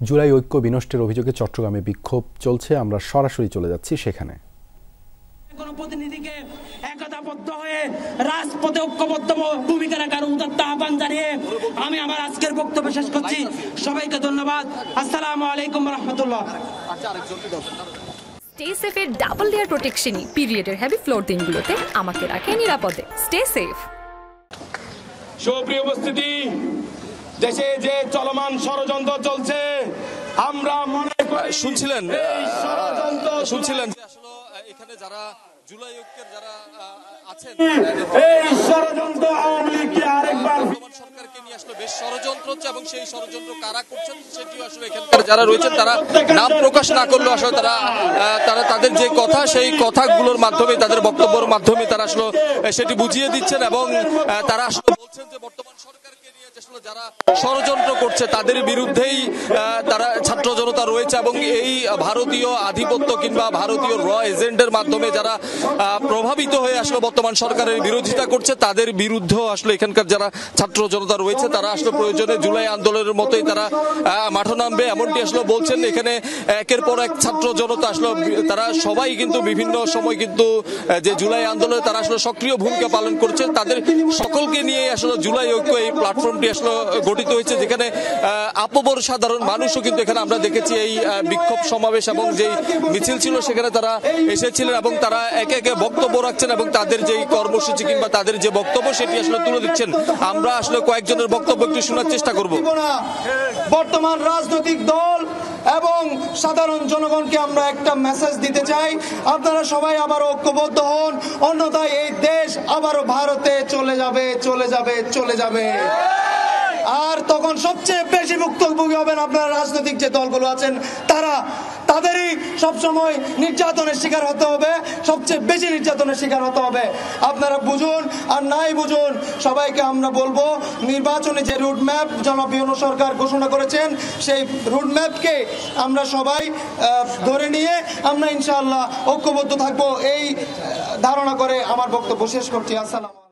জুলাই ঐক্য বিনষ্টের অভিযোগে চট্টগ্রামে বিক্ষোভ চলছে। আমরা সরাসরি চলে যাচ্ছি সেখানে। গণপ্রতিনিধিকে একতাবদ্ধ হয়ে রাজপথে ঐক্যবদ্ধ ভূমিকা রাখার উদাত্ত আহ্বান জানিয়ে আমি আমার আজকের বক্তব্য শেষ করছি। সবাইকে ধন্যবাদ। আসসালামু আলাইকুম ওয়া রাহমাতুল্লাহ। স্টে সেফের ডাবল লেয়ার প্রোটেকশনই পিরিয়ডের হেভি ফ্লোর দিনগুলোতে আমাকে রাখে নিরাপদে। Stay safe. সুপ্রিয় উপস্থিতি, দেশে যে চলমান ষড়যন্ত্র চলছে, আমরা মনে শুনছিলেন যে আসলে এখানে যারা জুলাই ঐক্যের যারা আছেন এই ষড়যন্ত্র আওয়ামী লীগকে আরেকবার সরকারকে নিয়ে আসলে বেশ ষড়যন্ত্র হচ্ছে এবং সেই ষড়যন্ত্র কারা করছেন সেটিও আসলে এখানকার যারা রয়েছেন তারা নাম প্রকাশ না করলেও আসলে তারা তাদের যে কথা সেই কথাগুলোর মাধ্যমে তাদের বক্তব্যের মাধ্যমে তারা আসলে সেটি বুঝিয়ে দিচ্ছেন এবং তারা আসলে বলছেন যে বর্তমান সরকারকে নিয়ে আসলে যারা ষড়যন্ত্র করছে তাদের বিরুদ্ধেই তারা ছাত্র জনতা রয়েছে এবং এই ভারতীয় আধিপত্য কিংবা ভারতীয় র এজেন্টের মাধ্যমে যারা প্রভাবিত হয়ে আসলে বর্তমান সরকারের বিরোধিতা করছে তাদের বিরুদ্ধেও আসলে এখানকার যারা ছাত্র জনতা রয়েছে তারা আসলে প্রয়োজনে জুলাই আন্দোলনের মতোই তারা মাঠে নামবে এমনটি আসলে বলছেন। এখানে একের পর এক ছাত্র জনতা আসলে তারা সবাই কিন্তু বিভিন্ন সময় কিন্তু যে জুলাই আন্দোলনে তারা আসলে সক্রিয় ভূমিকা পালন করছে, তাদের সকলকে নিয়ে আসলে জুলাই ঐক্য এই প্ল্যাটফর্মটি আসলে গঠিত হয়েছে, যেখানে আপবর সাধারণ মানুষও কিন্তু এখানে আমরা দেখেছি এই বিক্ষোভ সমাবেশ এবং যেই মিছিল ছিল সেখানে তারা এসেছিলেন এবং তারা একে একে বক্তব্য রাখছেন এবং তাদের যেই কর্মসূচি কিংবা তাদের যে বক্তব্য সেটি আসলে তুলে দিচ্ছেন। আমরা আসলে কয়েকজনের বক্তব্য একটু শোনার চেষ্টা করব। বর্তমান রাজনৈতিক দল এবং সাধারণ জনগণকে আমরা একটা মেসেজ দিতে চাই, আপনারা সবাই আবার ঐক্যবদ্ধ হন, অন্যথায় এই দেশ আবারও ভারতে চলে যাবে। আর তখন সবচেয়ে বেশি ভুক্তভোগী হবেন আপনারা রাজনৈতিক যে দলগুলো আছেন, তাদেরই সবসময় নির্যাতনের শিকার হতে হবে, সবচেয়ে বেশি নির্যাতনের শিকার হতে হবে। আপনারা বুঝুন আর নাই বুঝুন, সবাইকে আমরা বলবো নির্বাচনে যে রুটম্যাপ জনপ্রিয় সরকার ঘোষণা করেছেন সেই রুটম্যাপকে আমরা সবাই ধরে নিয়ে আমরা ইনশাআল্লাহ ঐক্যবদ্ধ থাকবো, এই ধারণা করে আমার বক্তব্য শেষ করছি। আসসালাম।